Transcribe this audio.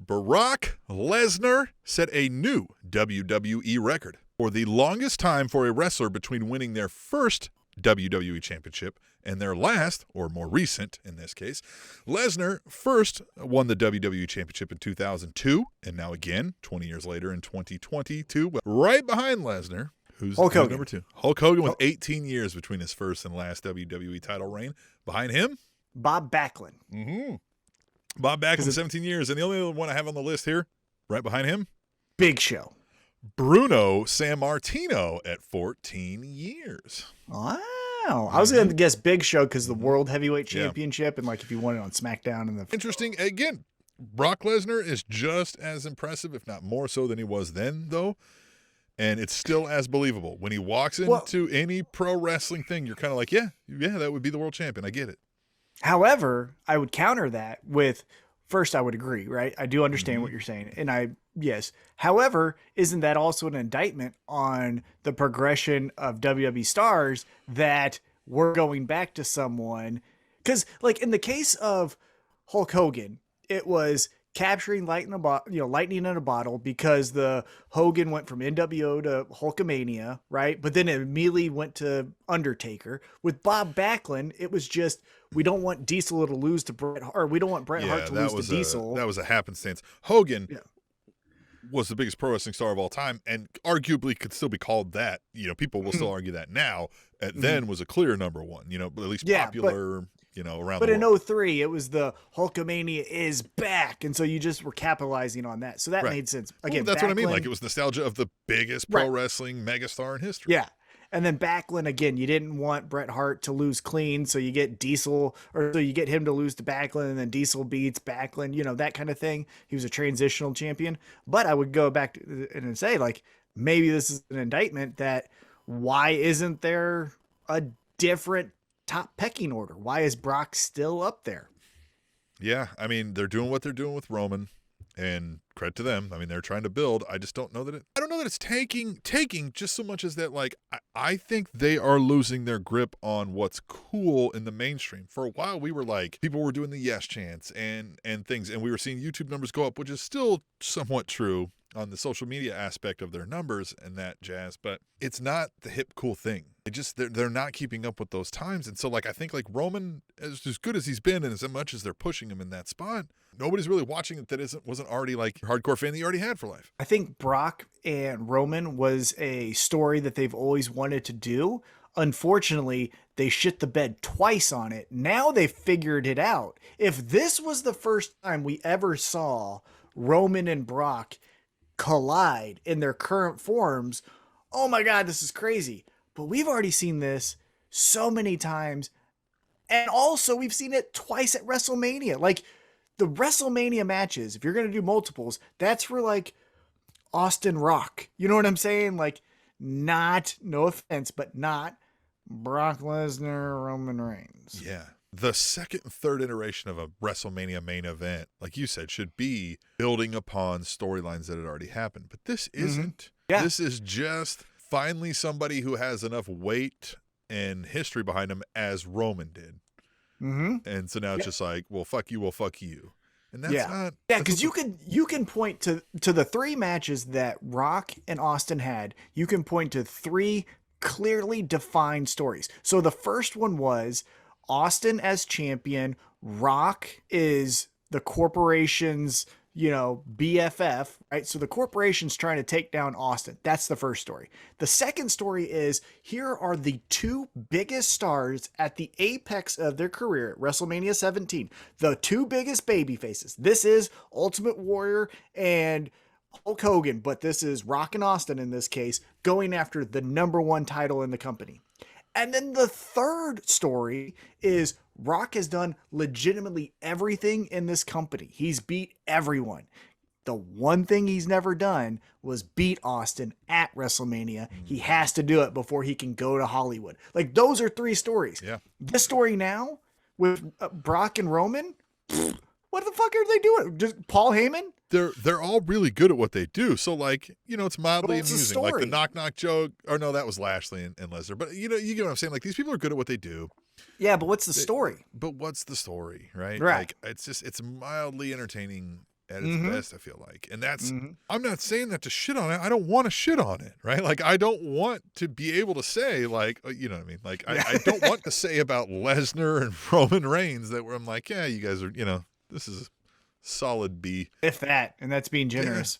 Brock Lesnar set a new WWE record for the longest time for a wrestler between winning their first WWE Championship and their last, or more recent in this case. Lesnar first won the WWE Championship in 2002, and now again, 20 years later in 2022, right behind Lesnar, who's number 2. Hulk Hogan with 18 years between his first and last WWE title reign. Behind him, Bob Backlund. Mm-hmm. Bob Backlund, 17 years. And the only one I have on the list here, right behind him, Big Show. Bruno Sammartino at 14 years. Wow. I was going to guess Big Show because the World Heavyweight Championship and like if you won it on SmackDown. And Interesting. Again, Brock Lesnar is just as impressive, if not more so than he was then, though. And it's still as believable. When he walks into any pro wrestling thing, you're kind of like, yeah, that would be the world champion. I get it. However, I would counter that with, first, I would agree, right? I do understand what you're saying. And yes. However, isn't that also an indictment on the progression of WWE stars that we're going back to someone? Because like in the case of Hulk Hogan, it was capturing lightning in a bottle because the Hogan went from NWO to Hulkamania, right? But then it immediately went to Undertaker. With Bob Backlund, it was just, we don't want Diesel to lose to Bret Hart, or we don't want Bret Hart to lose to Diesel. That was a happenstance. Hogan was the biggest pro wrestling star of all time, and arguably could still be called that. People will still argue that now. Then was a clear number one, at least popular. Around but the world. In 2003, it was the Hulkamania is back. And so you just were capitalizing on that. So that made sense. Again, that's what I mean. Like it was nostalgia of the biggest pro wrestling megastar in history. Yeah. And then Backlund, again, you didn't want Bret Hart to lose clean. So you get Diesel, or so you get him to lose to Backlund, and then Diesel beats Backlund, that kind of thing. He was a transitional champion. But I would go back and say, like, maybe this is an indictment that why isn't there a different top pecking order? Why is Brock still up there? Yeah, I mean, they're doing what they're doing with Roman, and credit to them. I mean, they're trying to build. I just don't know that it's taking just so much as that, like, I think they are losing their grip on what's cool in the mainstream. For a while, we were like, people were doing the yes chants and things, and we were seeing YouTube numbers go up, which is still somewhat true on the social media aspect of their numbers and that jazz, but it's not the hip cool thing. They're not keeping up with those times. And so like I think like Roman, as good as he's been and as much as they're pushing him in that spot, nobody's really watching it that wasn't already like a hardcore fan that you already had for life. I think Brock and Roman was a story that they've always wanted to do. Unfortunately, they shit the bed twice on it. Now they've figured it out. If this was the first time we ever saw Roman and Brock collide in their current forms, oh my God, this is crazy. But we've already seen this so many times. And also we've seen it twice at WrestleMania. Like the WrestleMania matches, if you're going to do multiples, that's for like Austin Rock. You know what I'm saying? Like not, no offense, but not Brock Lesnar, Roman Reigns. Yeah. The second and third iteration of a WrestleMania main event, like you said, should be building upon storylines that had already happened. But this isn't. Yeah. This is just finally somebody who has enough weight and history behind him as Roman did. And so now it's just like, well, fuck you, And that's not. Yeah, because you can point to the 3 matches that Rock and Austin had. You can point to 3 clearly defined stories. So the first one was Austin as champion. Rock is the corporation's, BFF, right? So the corporation's trying to take down Austin. That's the first story. The second story is here are the 2 biggest stars at the apex of their career at WrestleMania 17. The 2 biggest baby faces. This is Ultimate Warrior and Hulk Hogan, but this is Rock and Austin in this case, going after the number 1 title in the company. And then the third story is Rock has done legitimately everything in this company. He's beat everyone. The one thing he's never done was beat Austin at WrestleMania. He has to do it before he can go to Hollywood. Like those are 3 stories. Yeah. This story now with Brock and Roman, what the fuck are they doing? Just Paul Heyman? They're all really good at what they do. So like, it's mildly amusing. Like the knock joke, or no, that was Lashley and Lesnar. But you get what I'm saying? Like these people are good at what they do. Yeah, but what's the story? But what's the story, right? Right. Like it's mildly entertaining at its best, I feel like. And that's, I'm not saying that to shit on it. I don't want to shit on it, right? Like, I don't want to be able to say, like, you know what I mean? Like, I don't want to say about Lesnar and Roman Reigns that where I'm like, yeah, you guys are, you know, this is a solid B. If that, and that's being generous.